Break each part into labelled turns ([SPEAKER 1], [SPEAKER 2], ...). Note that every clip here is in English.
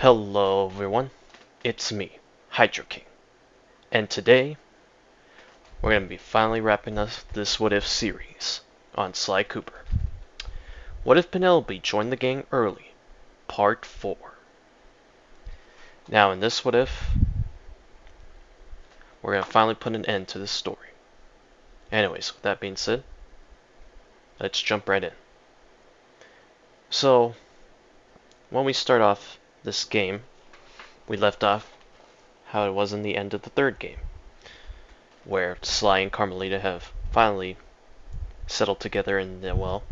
[SPEAKER 1] Hello everyone, it's me, Hydro King, and today we're going to be finally wrapping up this What If series on Sly Cooper. What if Penelope joined the gang early? Part 4. Now in this What If, we're going to finally put an end to this story. Anyways, with that being said, let's jump right in. So, when we start off this game, we left off how it was in the end of the third game, where Sly and Carmelita have finally settled together and, well,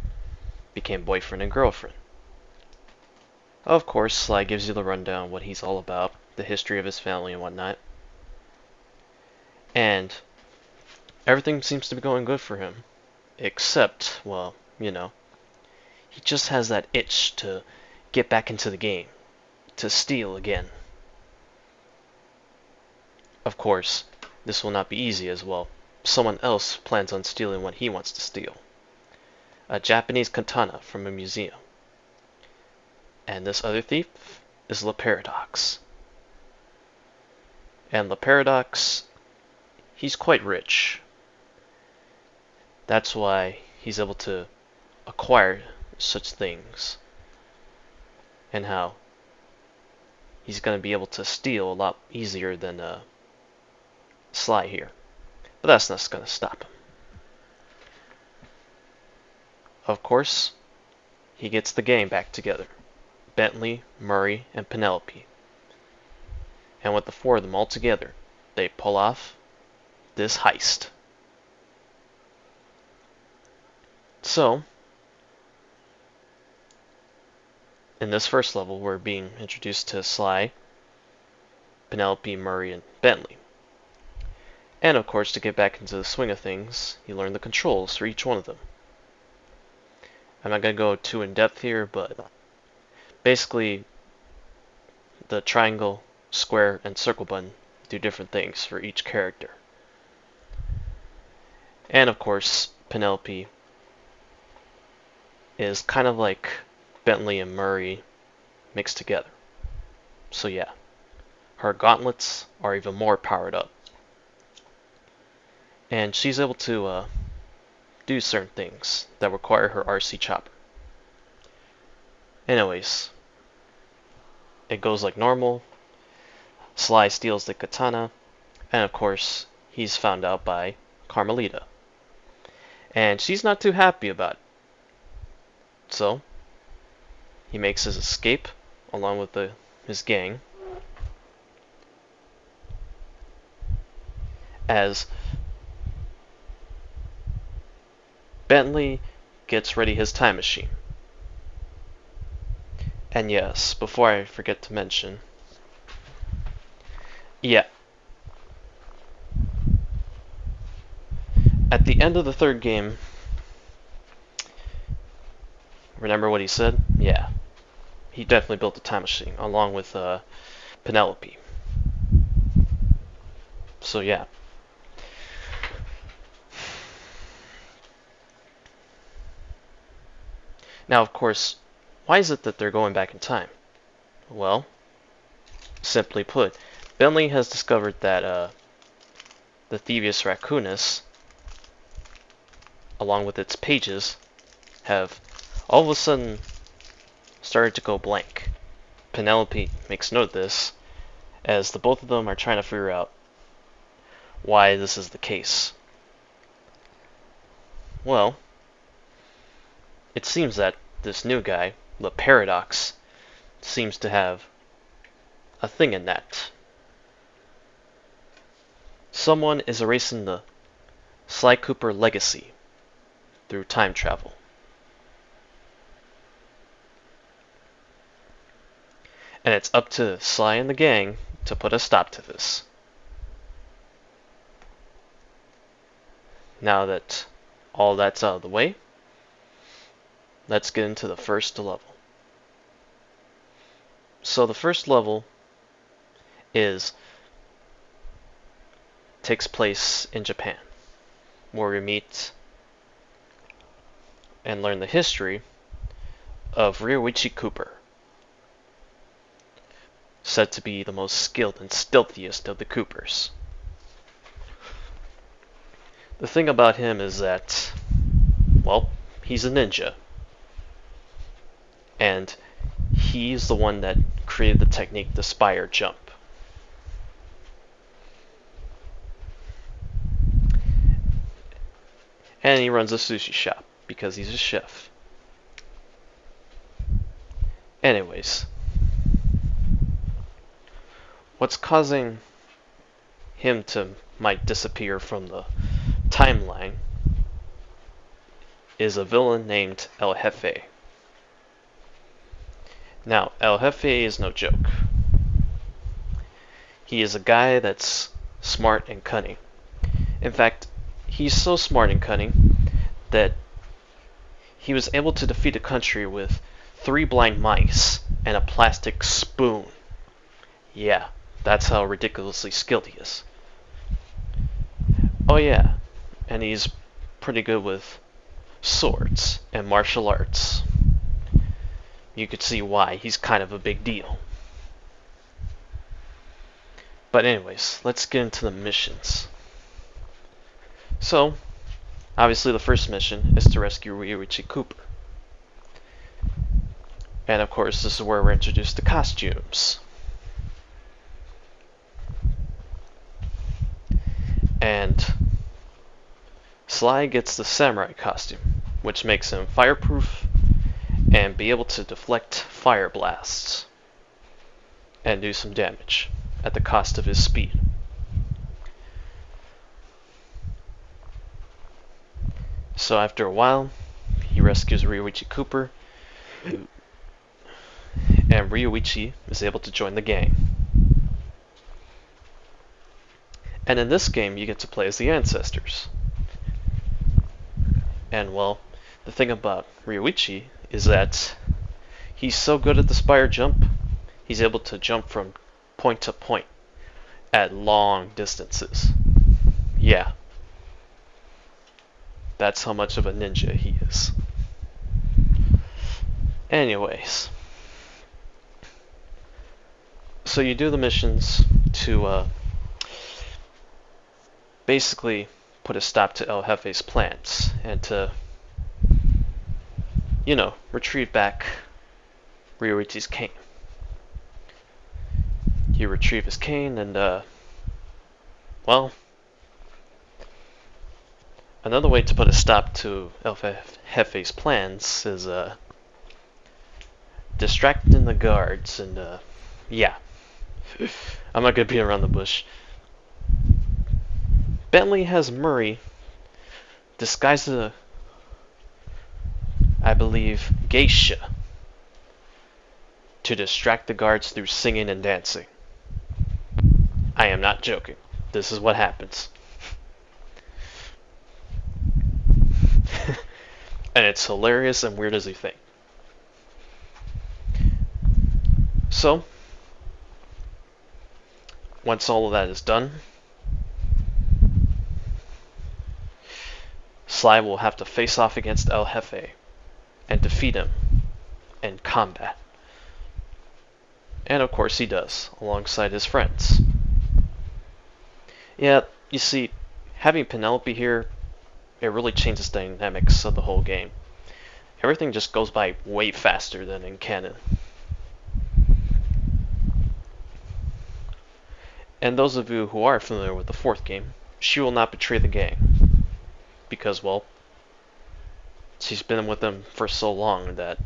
[SPEAKER 1] became boyfriend and girlfriend. Of course, Sly gives you the rundown, what he's all about, the history of his family and whatnot. And everything seems to be going good for him. Except, well, he just has that itch to get back into the game, to steal again. Of course, this will not be easy as well. Someone else plans on stealing what he wants to steal. A Japanese katana from a museum. And this other thief is Le Paradox. And Le Paradox, he's quite rich. That's why he's able to acquire such things. And how he's going to be able to steal a lot easier than Sly here. But that's not going to stop him. Of course, he gets the gang back together. Bentley, Murray, and Penelope. And with the four of them all together, they pull off this heist. So, in this first level, we're being introduced to Sly, Penelope, Murray, and Bentley. And of course, to get back into the swing of things, you learn the controls for each one of them. I'm not going to go too in depth here, but basically, the triangle, square, and circle button do different things for each character. And of course, Penelope is kind of like Bentley and Murray mixed together. So yeah, her gauntlets are even more powered up. And she's able to do certain things that require her RC chopper. Anyways, it goes like normal. Sly steals the katana, and of course, he's found out by Carmelita. And she's not too happy about it. So, he makes his escape along with his gang, as Bentley gets ready his time machine. And yes, before I forget to mention, yeah, at the end of the third game, remember what he said? Yeah, he definitely built a time machine along with Penelope. So yeah. Now, of course, why is it that they're going back in time? Well, simply put, Bentley has discovered that the Thievius Raccoonus, along with its pages, have all of a sudden started to go blank. Penelope makes note of this, as the both of them are trying to figure out why this is the case. Well, it seems that this new guy, the Paradox, seems to have a thing in that. Someone is erasing the Sly Cooper legacy through time travel. And it's up to Sly and the gang to put a stop to this. Now that all that's out of the way, let's get into the first level. So the first level takes place in Japan, where we meet and learn the history of Ryuichi Cooper. said to be the most skilled and stealthiest of the Coopers. The thing about him is that, well, he's a ninja. And he's the one that created the technique, the spire jump. And he runs a sushi shop because he's a chef. Anyways, what's causing him to might disappear from the timeline is a villain named El Jefe. Now, El Jefe is no joke. He is a guy that's smart and cunning. In fact, he's so smart and cunning that he was able to defeat a country with 3 blind mice and a plastic spoon. Yeah, that's how ridiculously skilled he is. Oh yeah, and he's pretty good with swords and martial arts. You could see why he's kind of a big deal. But anyways, let's get into the missions. So, obviously the first mission is to rescue Ryuichi Cooper. And of course, this is where we're introduced to costumes. And Sly gets the samurai costume, which makes him fireproof and be able to deflect fire blasts and do some damage at the cost of his speed. So after a while, he rescues Ryuichi Cooper, and Ryuichi is able to join the gang. And in this game, you get to play as the ancestors. And well, the thing about Ryuichi is that he's so good at the spire jump, he's able to jump from point to point at long distances. Yeah. That's how much of a ninja he is. Anyways. So you do the missions to basically put a stop to El Jefe's plans and to, retrieve back Ryuichi's cane. You retrieve his cane and, well, another way to put a stop to El Jefe's plans is, distracting the guards and, yeah. I'm not gonna beat around the bush. Bentley has Murray disguised as I believe, geisha to distract the guards through singing and dancing. I am not joking. This is what happens. And it's hilarious and weird as you think. So, once all of that is done, Sly will have to face off against El Jefe and defeat him in combat. And of course he does, alongside his friends. Yeah, you see, having Penelope here, it really changes the dynamics of the whole game. Everything just goes by way faster than in canon. And those of you who are familiar with the fourth game, she will not betray the gang. Because, well, she's been with them for so long that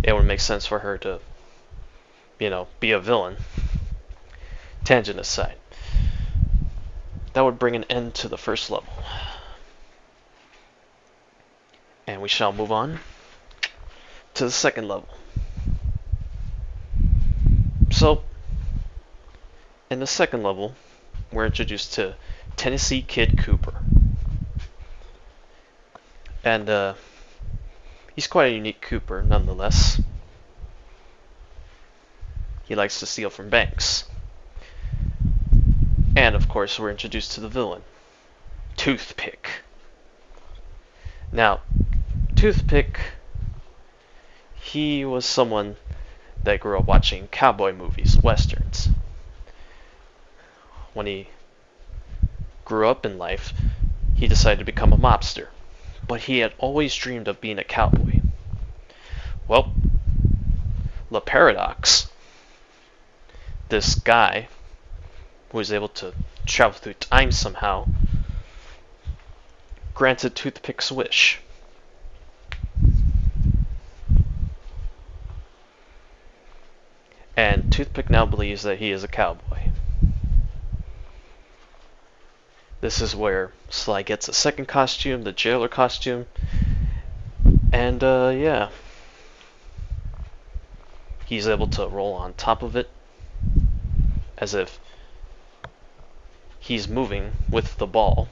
[SPEAKER 1] it would make sense for her to, be a villain. Tangent aside. That would bring an end to the first level. And we shall move on to the second level. So, in the second level, we're introduced to Tennessee Kid Cooper. And he's quite a unique Cooper, nonetheless. He likes to steal from banks. And, of course, we're introduced to the villain, Toothpick. Now, Toothpick, he was someone that grew up watching cowboy movies, westerns. When he grew up in life, he decided to become a mobster, but he had always dreamed of being a cowboy. Well, the paradox, this guy who was able to travel through time somehow, granted Toothpick's wish. And Toothpick now believes that he is a cowboy. This is where Sly gets a second costume, the jailer costume, and yeah. He's able to roll on top of it as if he's moving with the ball.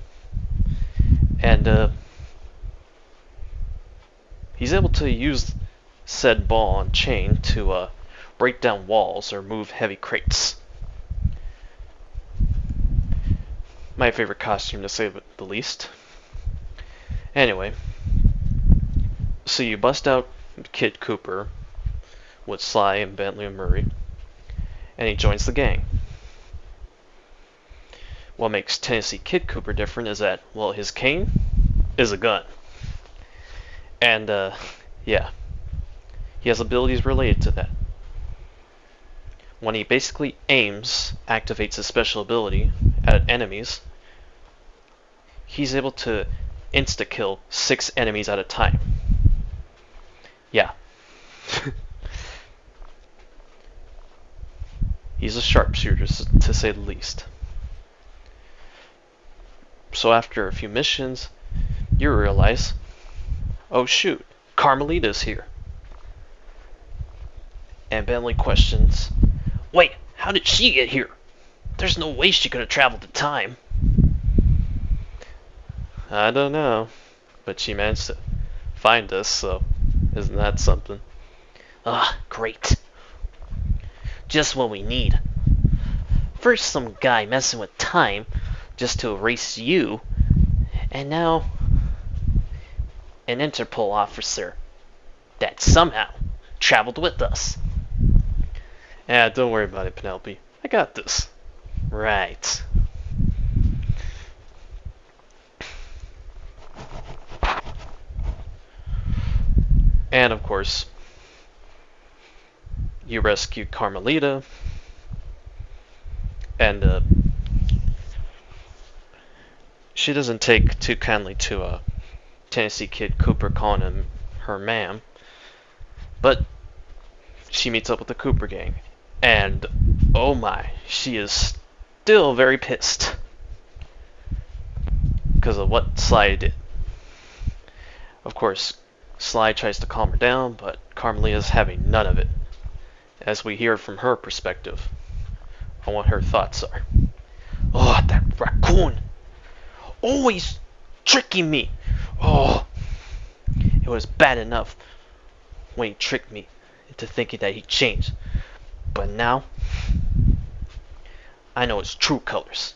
[SPEAKER 1] And he's able to use said ball and chain to break down walls or move heavy crates. My favorite costume, to say the least. Anyway, so you bust out Kid Cooper with Sly and Bentley and Murray, and he joins the gang. What makes Tennessee Kid Cooper different is that, well, his cane is a gun. And, yeah, he has abilities related to that. When he basically aims, activates his special ability at enemies, he's able to insta-kill 6 enemies at a time. Yeah. He's a sharpshooter, to say the least. So after a few missions, you realize, oh shoot, Carmelita's here. And Bentley questions, wait, how did she get here? There's no way she could have traveled in time. I don't know, but she managed to find us, so isn't that something?
[SPEAKER 2] Ah, great. Just what we need. First some guy messing with time just to erase you, and now an Interpol officer that somehow traveled with us.
[SPEAKER 1] Yeah, don't worry about it, Penelope. I got this.
[SPEAKER 2] Right.
[SPEAKER 1] And of course, you rescue Carmelita, and she doesn't take too kindly to Tennessee Kid Cooper calling him her ma'am, but she meets up with the Cooper gang, and oh my, she is still very pissed because of what Sly did. Of course, Sly tries to calm her down, but Carmelita's having none of it. As we hear from her perspective on what her thoughts are.
[SPEAKER 2] Oh, that raccoon! Always tricking me! Oh,
[SPEAKER 1] it was bad enough when he tricked me into thinking that he changed. But now, I know his true colors.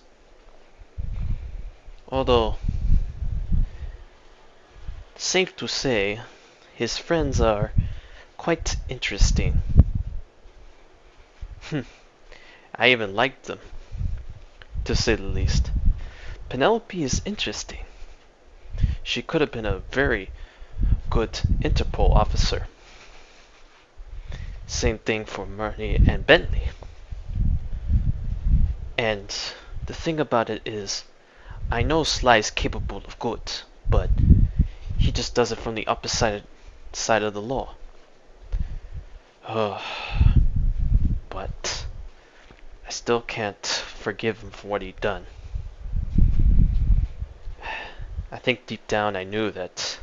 [SPEAKER 1] Although, safe to say, his friends are quite interesting. I even liked them, to say the least. Penelope is interesting. She could have been a very good Interpol officer. Same thing for Murray and Bentley. And the thing about it is, I know Sly is capable of good, but he just does it from the opposite side of the law. But I still can't forgive him for what he'd done. I think deep down I knew that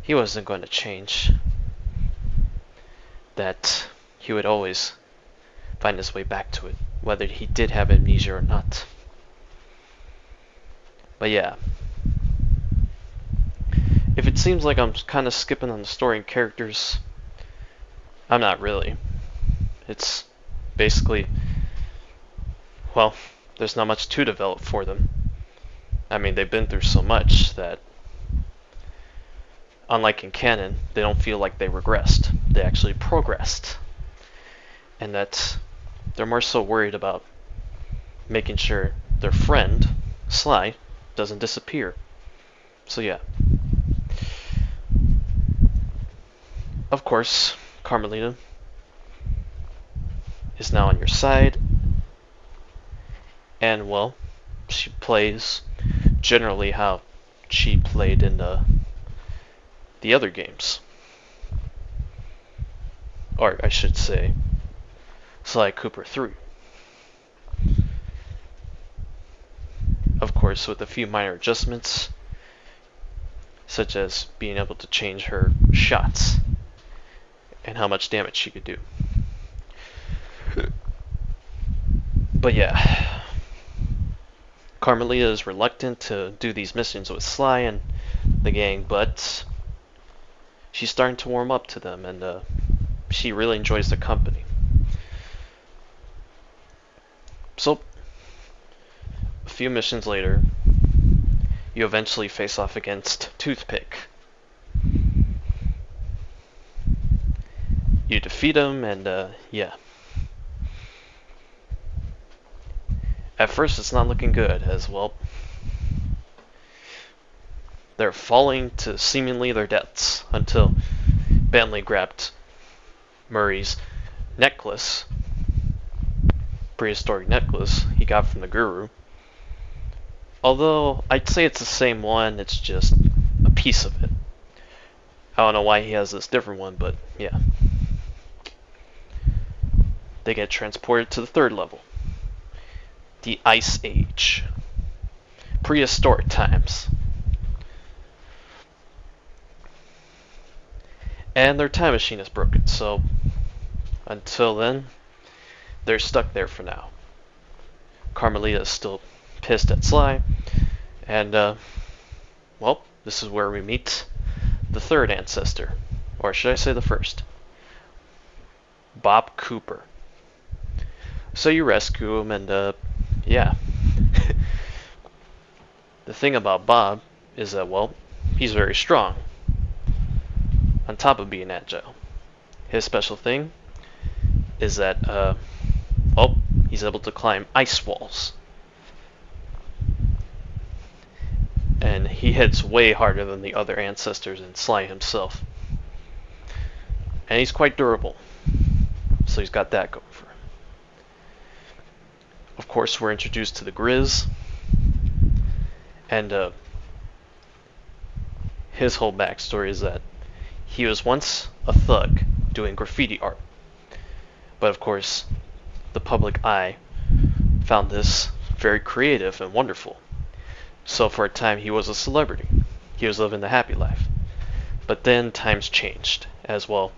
[SPEAKER 1] he wasn't going to change. That he would always find his way back to it, whether he did have amnesia or not. But yeah. If it seems like I'm kind of skipping on the story and characters, I'm not really. It's basically, well, there's not much to develop for them. I mean, they've been through so much that, unlike in canon, they don't feel like they regressed. They actually progressed. and that they're more so worried about making sure their friend, Sly, doesn't disappear. So yeah. Of course, Carmelita is now on your side, and well, she plays generally how she played in the other games. Or I should say, Sly Cooper 3. Of course, with a few minor adjustments, such as being able to change her shots and how much damage she could do. But yeah, Carmelita is reluctant to do these missions with Sly and the gang, but she's starting to warm up to them, and she really enjoys their company. So, a few missions later, you eventually face off against Toothpick. You defeat him, and yeah. At first, it's not looking good, as well. They're falling to seemingly their deaths until Bentley grabbed Murray's necklace, prehistoric necklace he got from the guru. Although, I'd say it's the same one, it's just a piece of it. I don't know why he has this different one, but yeah. They get transported to the third level. The Ice Age. Prehistoric times. And their time machine is broken, so until then, they're stuck there for now. Carmelita is still pissed at Sly, and well, this is where we meet the third ancestor, or should I say the first? Bob Cooper. So you rescue him, and yeah. The thing about Bob is that, well, he's very strong, on top of being agile. His special thing is that, well, he's able to climb ice walls. And he hits way harder than the other ancestors and Sly himself. And he's quite durable. So he's got that going for him. Of course, we're introduced to the Grizz. And his whole backstory is that he was once a thug doing graffiti art. But of course, the public eye found this very creative and wonderful. So for a time he was a celebrity. He was living the happy life. But then times changed as well.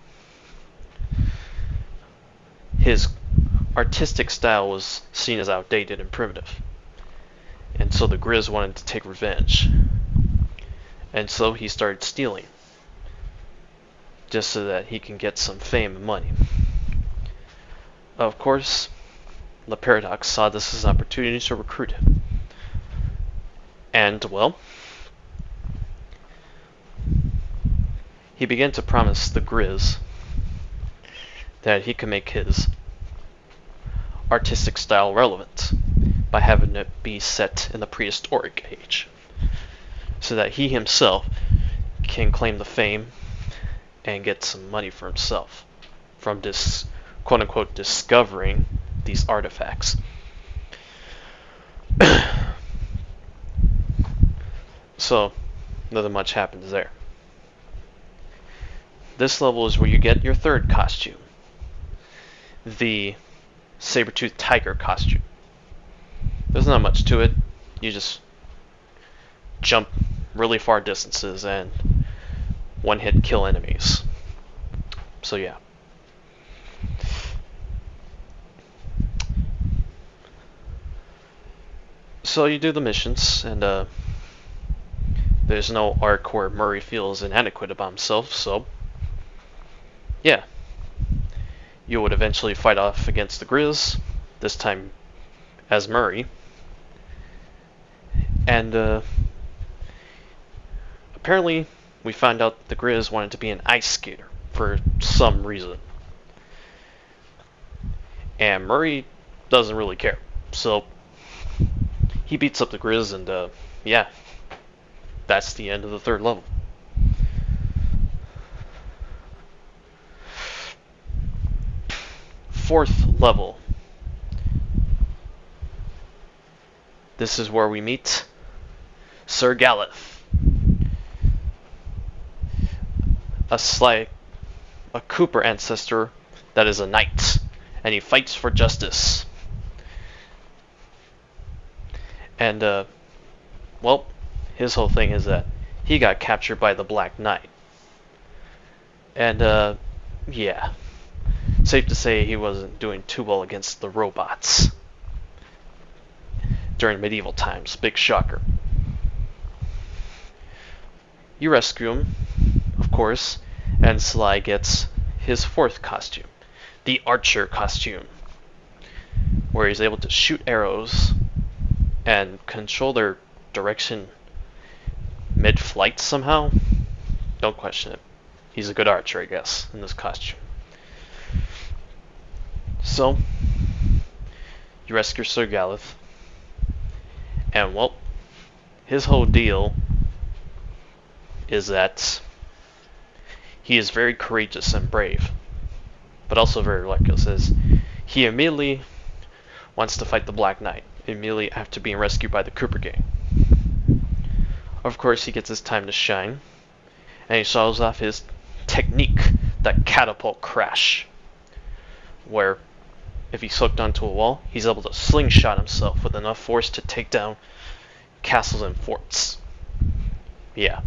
[SPEAKER 1] His artistic style was seen as outdated and primitive. And so the Grizz wanted to take revenge. And so he started stealing. Just so that he can get some fame and money. Of course, the Paradox saw this as an opportunity to recruit him. And, well, he began to promise the Grizz that he could make his artistic style relevant by having it be set in the prehistoric age, so that he himself can claim the fame and get some money for himself from this quote-unquote discovering these artifacts. So, nothing much happens there. This level is where you get your third costume, the saber-toothed tiger costume. There's not much to it. You just jump really far distances and one-hit kill enemies. So yeah. So you do the missions, and there's no arc where Murray feels inadequate about himself, so yeah. You would eventually fight off against the Grizz, this time as Murray. And apparently we found out that the Grizz wanted to be an ice skater for some reason. And Murray doesn't really care. So he beats up the Grizz, and yeah, that's the end of the third level. Fourth level. This is where we meet Sir Galeth, a Cooper ancestor that is a knight, and he fights for justice. And well, his whole thing is that he got captured by the Black Knight. And yeah, safe to say he wasn't doing too well against the robots during medieval times. Big shocker. You rescue him, of course, and Sly gets his fourth costume, the Archer costume, where he's able to shoot arrows and control their direction mid-flight somehow. Don't question it. He's a good archer, I guess, in this costume. So, you rescue Sir Galeth, and well, his whole deal is that he is very courageous and brave, but also very reckless, as he immediately wants to fight the Black Knight, immediately after being rescued by the Cooper gang. Of course, he gets his time to shine, and he shows off his technique, the catapult crash, where if he's hooked onto a wall, he's able to slingshot himself with enough force to take down castles and forts. Yeah.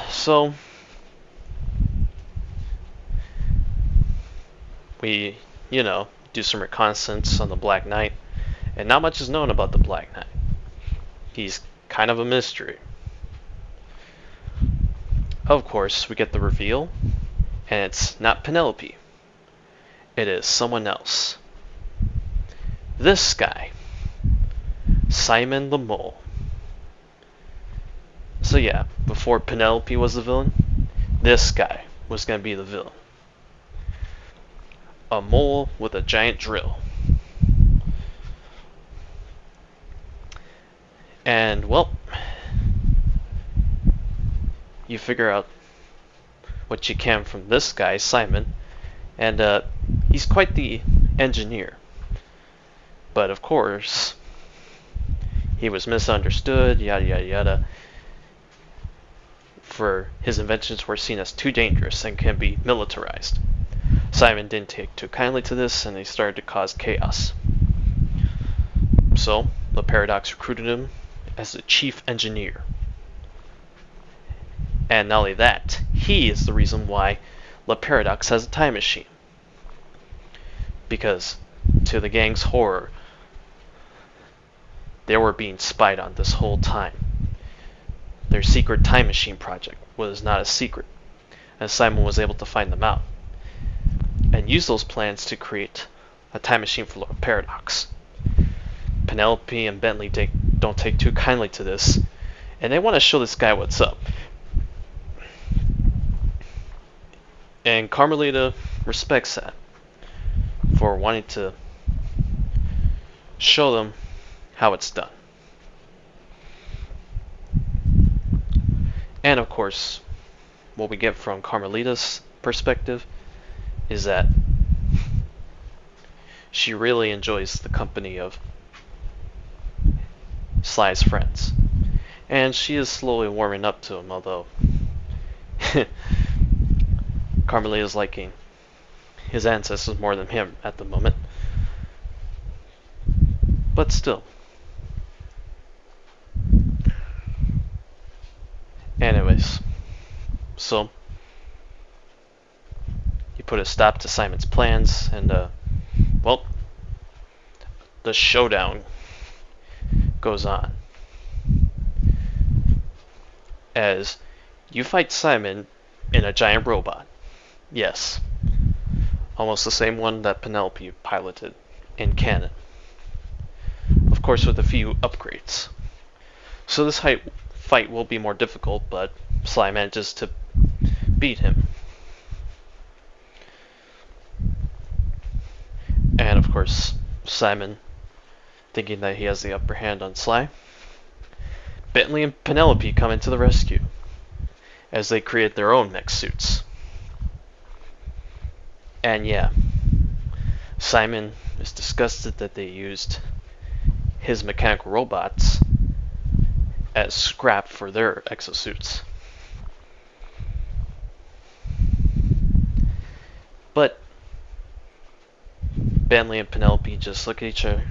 [SPEAKER 1] So, we, do some reconnaissance on the Black Knight, and not much is known about the Black Knight. He's kind of a mystery. Of course, we get the reveal, and it's not Penelope. It is someone else. This guy, Simon the Mole. So yeah, before Penelope was the villain, this guy was going to be the villain. A mole with a giant drill. And, well, you figure out what you can from this guy, Simon, and he's quite the engineer. But of course, he was misunderstood, yada yada yada, for his inventions were seen as too dangerous and can be militarized. Simon didn't take too kindly to this, and they started to cause chaos. So, the Paradox recruited him as the chief engineer. And not only that, he is the reason why the Paradox has a time machine. Because, to the gang's horror, they were being spied on this whole time. Their secret time machine project was not a secret, and Simon was able to find them out and use those plans to create a time machine for the Paradox. Penelope and Bentley don't take too kindly to this, and they want to show this guy what's up. And Carmelita respects that, for wanting to show them how it's done. And of course, what we get from Carmelita's perspective is that she really enjoys the company of Sly's friends. And she is slowly warming up to him, although Carmelita's liking his ancestors more than him at the moment. But still. Anyways, so you put a stop to Simon's plans, and well, the showdown goes on as you fight Simon in a giant robot. Yes, almost the same one that Penelope piloted in canon. Of course, with a few upgrades. So this fight will be more difficult, but Sly manages to beat him. course, Simon, thinking that he has the upper hand on Sly, Bentley and Penelope come into the rescue as they create their own mech suits. And yeah, Simon is disgusted that they used his mechanical robots as scrap for their exosuits. But Bentley and Penelope just look at each other,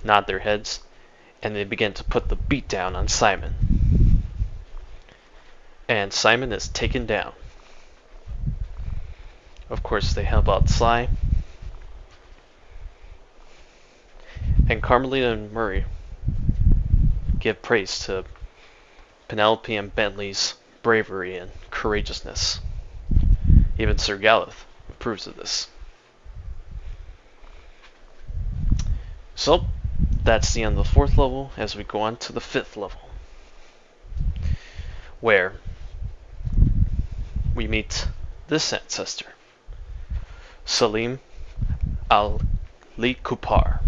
[SPEAKER 1] nod their heads, and they begin to put the beat down on Simon. And Simon is taken down. Of course, they help out Sly. And Carmelita and Murray give praise to Penelope and Bentley's bravery and courageousness. Even Sir Galeth approves of this. So, that's the end of the 4th level as we go on to the 5th level, where we meet this ancestor, Sly Cooper.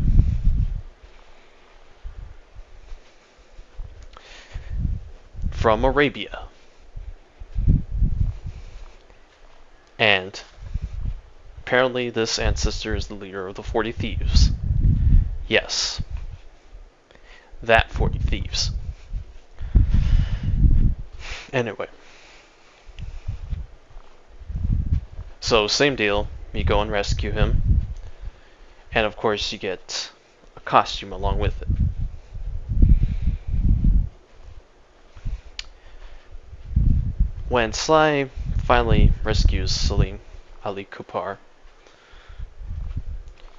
[SPEAKER 1] From Arabia. And apparently this ancestor is the leader of the 40 Thieves. Yes. That 40 Thieves. Anyway. So, same deal. You go and rescue him. And of course you get a costume along with it. When Sly finally rescues Sly Cooper,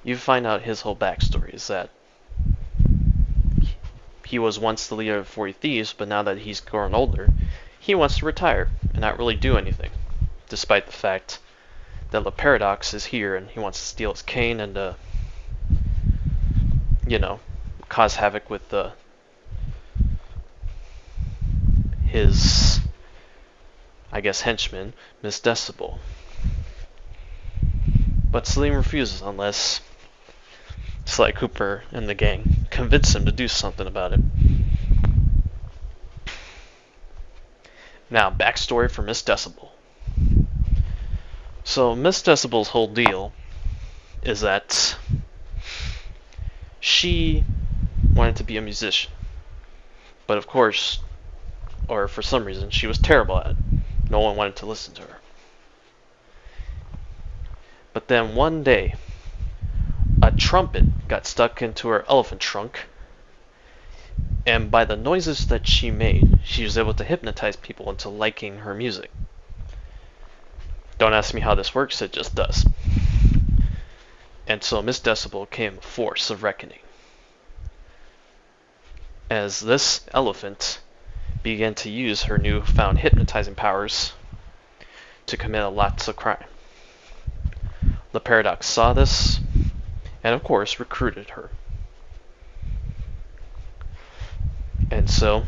[SPEAKER 1] you find out his whole backstory is that he was once the leader of 40 Thieves, but now that he's grown older, he wants to retire and not really do anything, despite the fact that the Paradox is here and he wants to steal his cane and, cause havoc with his, I guess, henchman, Miss Decibel. But Sly refuses unless Sly Cooper and the gang convince him to do something about it. Now, backstory for Miss Decibel. So, Miss Decibel's whole deal is that she wanted to be a musician. But of course, or for some reason, she was terrible at it. No one wanted to listen to her. But then one day, a trumpet got stuck into her elephant trunk, and by the noises that she made, she was able to hypnotize people into liking her music. Don't ask me how this works, it just does. And so Miss Decibel became a force of reckoning, as this elephant began to use her newfound hypnotizing powers to commit lots of crime. The Paradox saw this, and of course recruited her. And so,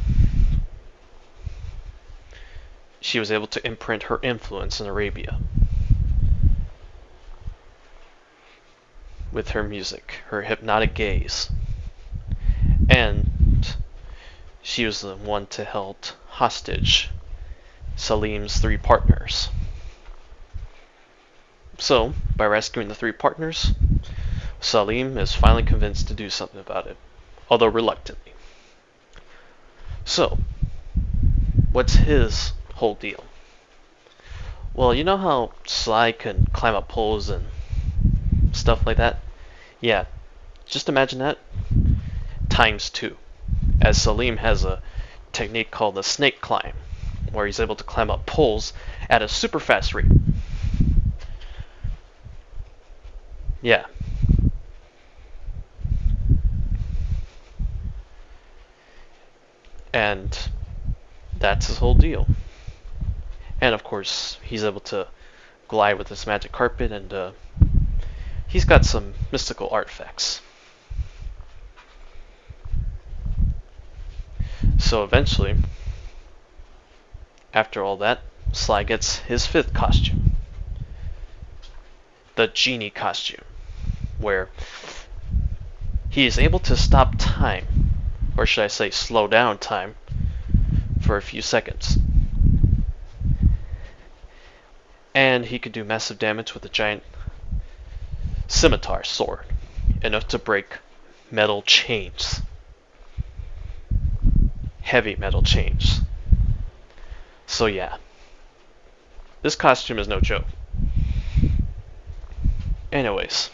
[SPEAKER 1] she was able to imprint her influence in Arabia with her music, her hypnotic gaze. And she was the one to hold hostage Salim's 3 partners. So, by rescuing the 3 partners, Salim is finally convinced to do something about it, although reluctantly. So, what's his whole deal? Well, you know how Sly can climb up poles and stuff like that? Yeah, just imagine that times 2, as Salim has a technique called the snake climb, where he's able to climb up poles at a super fast rate. Yeah. And that's his whole deal. And of course, he's able to glide with this magic carpet, and he's got some mystical artifacts. So eventually, after all that, Sly gets his 5th costume, the genie costume. where he is able to stop time, or should I say slow down time, for a few seconds. And he could do massive damage with a giant scimitar sword, enough to break metal chains. Heavy metal chains. So yeah, this costume is no joke. Anyways,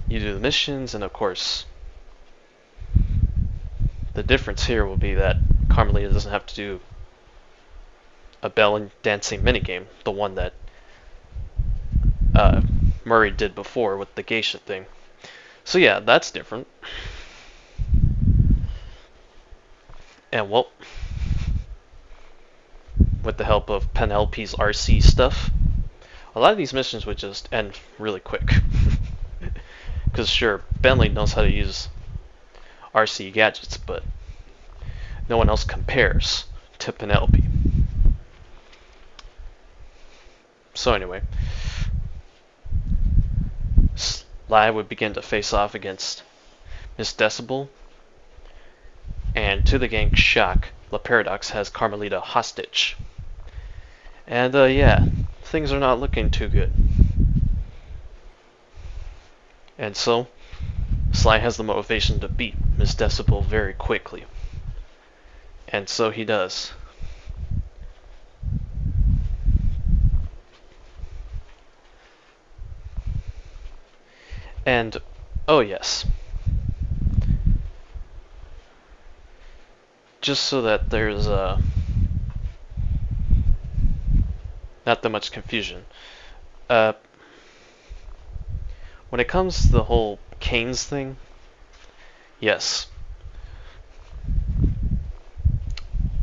[SPEAKER 1] you do the missions, and of course, the difference here will be that Carmelita doesn't have to do a bell dancing minigame, the one that Murray did before with the geisha thing. So yeah, that's different. And well, with the help of Penelope's RC stuff, a lot of these missions would just end really quick. Because sure, Bentley knows how to use RC gadgets, but no one else compares to Penelope. So anyway, Sly would begin to face off against Miss Decibel, and to the gang's shock, La Paradox has Carmelita hostage. And yeah, things are not looking too good. And so, Sly has the motivation to beat Miss Decibel very quickly. And so he does. And, oh yes. Just so that there's not that much confusion. When it comes to the whole Canes thing, yes.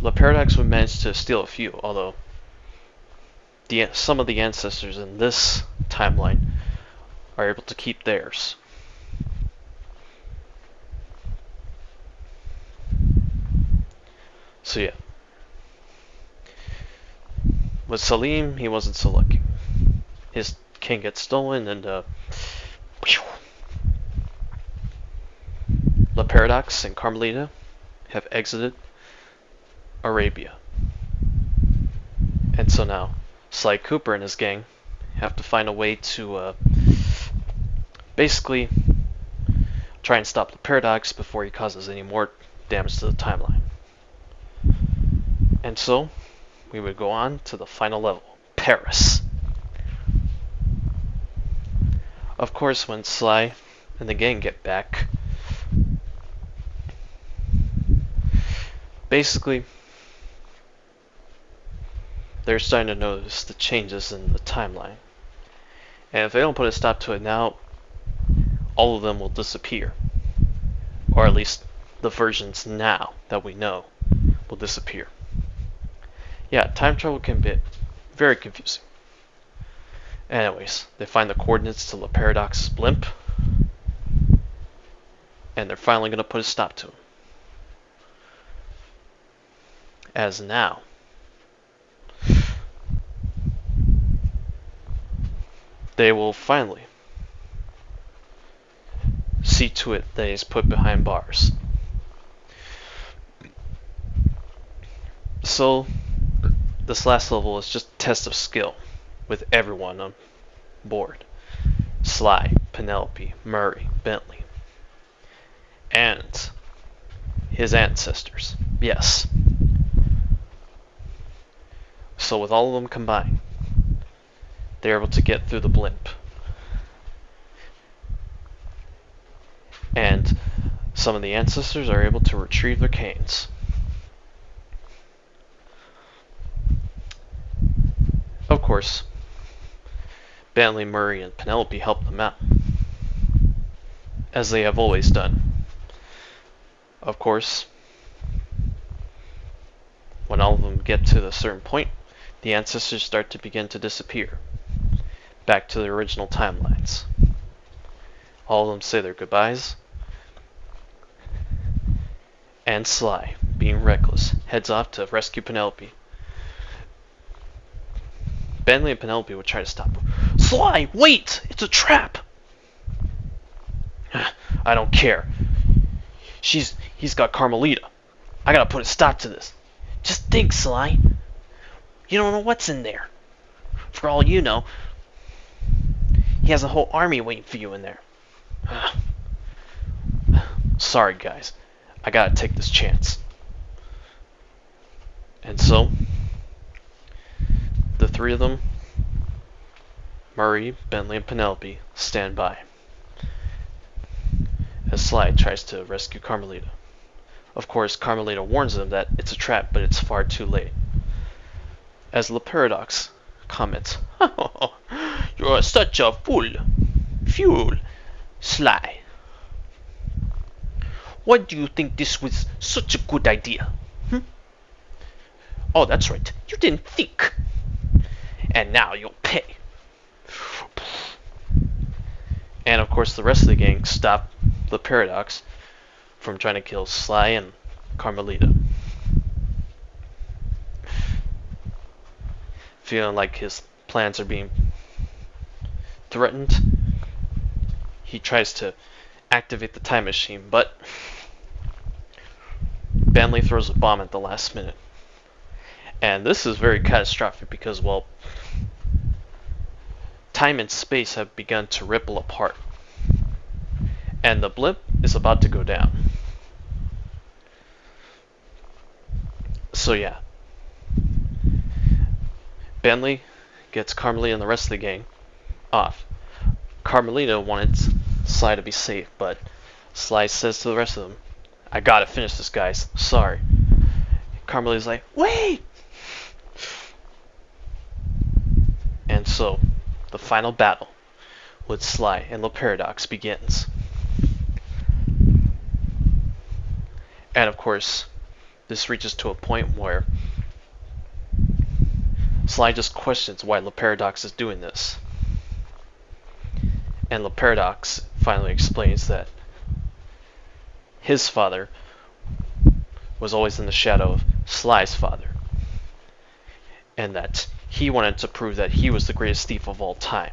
[SPEAKER 1] La Paradox would manage to steal a few, although some of the ancestors in this timeline are able to keep theirs. So yeah. With Salim, he wasn't so lucky. His king gets stolen, and La Paradox and Carmelita have exited Arabia. And so now, Sly Cooper and his gang have to find a way to basically try and stop the Paradox before he causes any more damage to the timeline. And so, we would go on to the final level, Paris. Of course, when Sly and the gang get back, basically, they're starting to notice the changes in the timeline. And if they don't put a stop to it now, all of them will disappear. Or at least the versions now that we know will disappear. Yeah, time travel can be very confusing. Anyways, they find the coordinates to La Paradox's blimp, and they're finally going to put a stop to him. As now, they will finally see to it that he's put behind bars. So, this last level is just a test of skill with everyone on board. Sly, Penelope, Murray, Bentley, and his ancestors. Yes. So with all of them combined, they're able to get through the blimp. And some of the ancestors are able to retrieve their canes. Of course, Bentley, Murray, and Penelope help them out, as they have always done. Of course, when all of them get to a certain point, the ancestors start to begin to disappear, back to the original timelines. All of them say their goodbyes, and Sly, being reckless, heads off to rescue Penelope. Bentley and Penelope would try to stop her. Sly, wait! It's a trap! I don't care. He's got Carmelita. I gotta put a stop to this.
[SPEAKER 2] Just think, Sly. You don't know what's in there. For all you know, he has a whole army waiting for you in there.
[SPEAKER 1] Sorry, guys. I gotta take this chance. And so, the three of them, Murray, Bentley, and Penelope, stand by as Sly tries to rescue Carmelita. Of course, Carmelita warns them that it's a trap, but it's far too late. As the Paradox comments,
[SPEAKER 2] You're such a fool. Sly. Why do you think this was such a good idea? Oh, that's right. You didn't think. And now you'll pay.
[SPEAKER 1] And of course, the rest of the gang stop the Paradox from trying to kill Sly and Carmelita. Feeling like his plans are being threatened, he tries to activate the time machine, but Bentley throws a bomb at the last minute. And this is very catastrophic because, well, time and space have begun to ripple apart. And the blimp is about to go down. So yeah. Bentley gets Carmelita and the rest of the gang off. Carmelita wanted Sly to be safe, but Sly says to the rest of them, I gotta finish this, guys. Sorry. Carmelita's like, wait! And so, the final battle with Sly and the Paradox begins. And of course, this reaches to a point where Sly just questions why the Paradox is doing this. And the Paradox finally explains that his father was always in the shadow of Sly's father. And that he wanted to prove that he was the greatest thief of all time,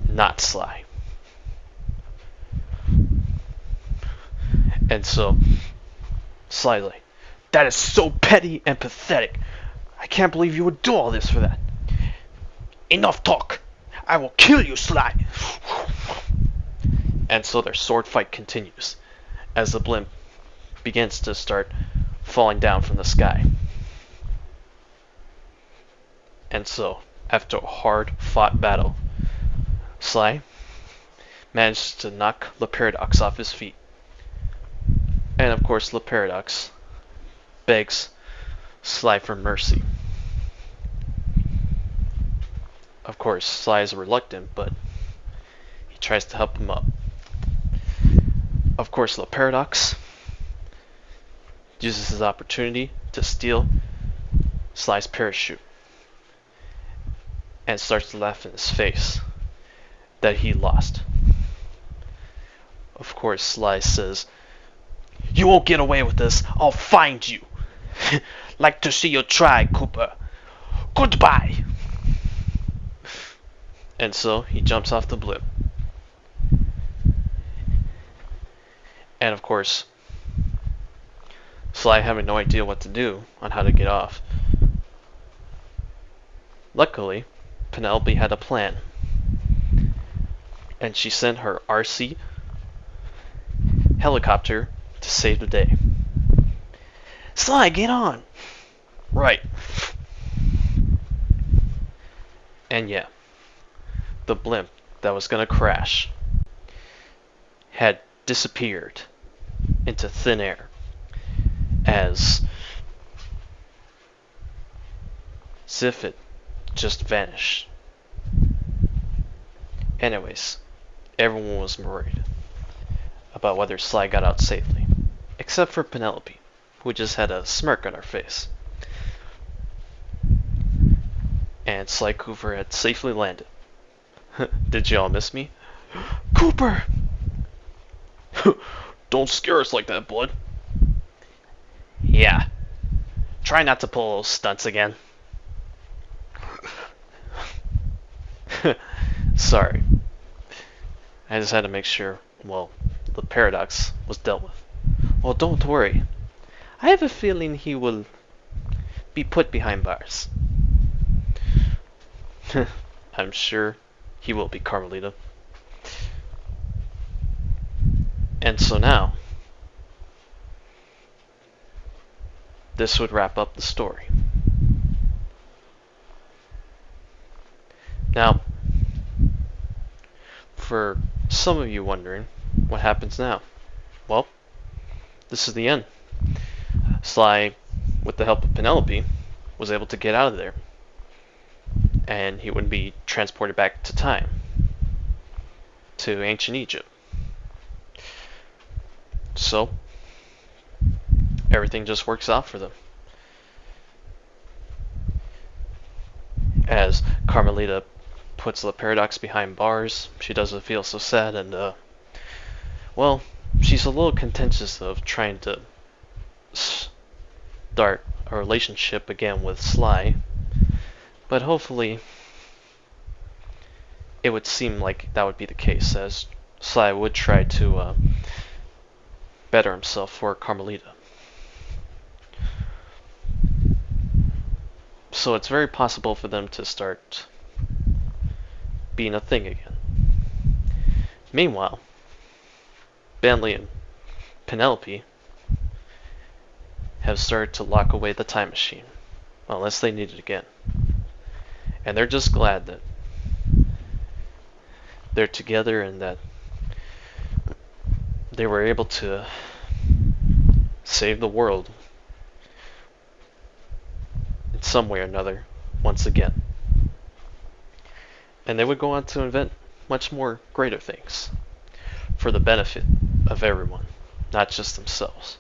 [SPEAKER 1] not Sly. And so, Sly's like, that is so petty and pathetic. I can't believe you would do all this for that.
[SPEAKER 2] Enough talk. I will kill you, Sly.
[SPEAKER 1] And so their sword fight continues as the blimp begins to start falling down from the sky. And so, after a hard-fought battle, Sly manages to knock the Paradox off his feet. And of course, the Paradox begs Sly for mercy. Of course, Sly is reluctant, but he tries to help him up. Of course, the Paradox uses his opportunity to steal Sly's parachute and starts to laugh in his face that he lost. Of course, Sly says,
[SPEAKER 2] You won't get away with this. I'll find you. Like to see you try, Cooper. Goodbye.
[SPEAKER 1] And so he jumps off the blimp. And of course, Sly having no idea what to do on how to get off. Luckily, Penelope had a plan. And she sent her RC helicopter to save the day.
[SPEAKER 2] Sly, get on.
[SPEAKER 1] Right. And yeah, the blimp that was gonna crash had disappeared into thin air as if it just vanished. Anyways, everyone was worried about whether Sly got out safely, except for Penelope, who just had a smirk on her face. And Sly Cooper had safely landed. Did you all miss me?
[SPEAKER 2] Cooper!
[SPEAKER 1] Don't scare us like that, bud.
[SPEAKER 2] Yeah. Try not to pull those stunts again.
[SPEAKER 1] Sorry. I just had to make sure, well, the paradox was dealt with. Well, don't worry. I have a feeling he will be put behind bars. I'm sure he will be, Carmelita. And so now, this would wrap up the story. Now, for some of you wondering, what happens now? Well, this is the end. Sly, with the help of Penelope, was able to get out of there. And he would be transported back to time, to ancient Egypt. So, everything just works out for them. As Carmelita puts the paradox behind bars, she doesn't feel so sad, and, well, she's a little contentious of trying to start a relationship again with Sly, but hopefully it would seem like that would be the case, as Sly would try to better himself for Carmelita. So it's very possible for them to start being a thing again. Meanwhile, Bentley and Penelope have started to lock away the time machine, unless they need it again. And they're just glad that they're together and that they were able to save the world in some way or another once again. And they would go on to invent much more greater things for the benefit of everyone, not just themselves.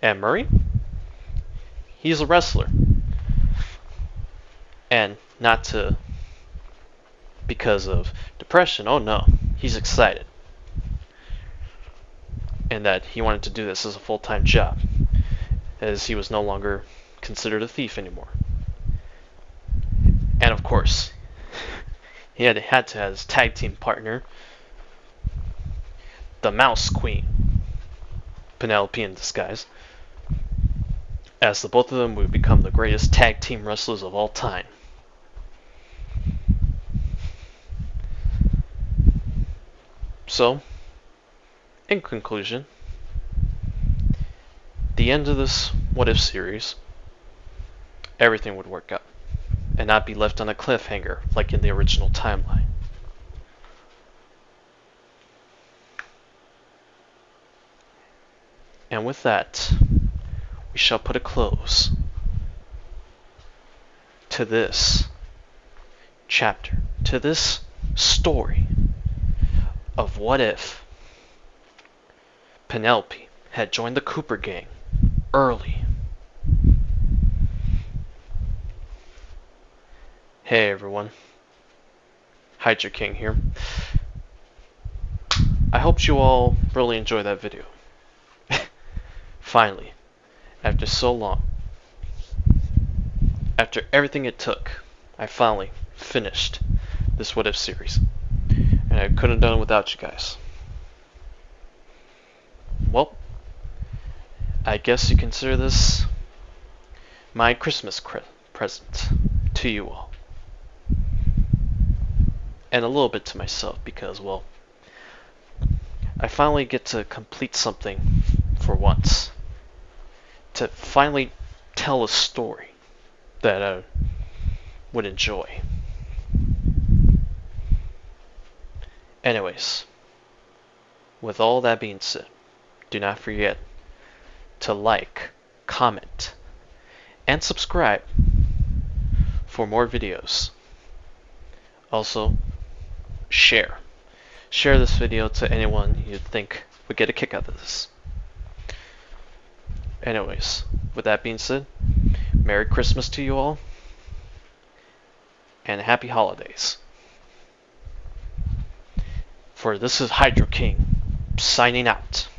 [SPEAKER 1] And Murray? He's a wrestler. And not to because of depression, oh no, he's excited. And that he wanted to do this as a full-time job, as he was no longer considered a thief anymore. And of course, he had to have his tag team partner, the Mouse Queen, Penelope in disguise, as the both of them would become the greatest tag team wrestlers of all time. So, in conclusion, the end of this What If series, everything would work out and not be left on a cliffhanger like in the original timeline. And with that, we shall put a close to this chapter, to this story of what if Penelope had joined the Cooper gang early. Hey everyone, Hydra King here. I hope you all really enjoyed that video. Finally, after so long, after everything it took, I finally finished this What If series. And I couldn't have done it without you guys. Well, I guess you consider this my Christmas present to you all. And a little bit to myself because, well, I finally get to complete something for once. To finally tell a story that I would enjoy. Anyways, with all that being said, do not forget to like, comment, and subscribe for more videos. Also, share. Share this video to anyone you think would get a kick out of this. Anyways, with that being said, Merry Christmas to you all, and Happy Holidays. For this is Hydra King, signing out.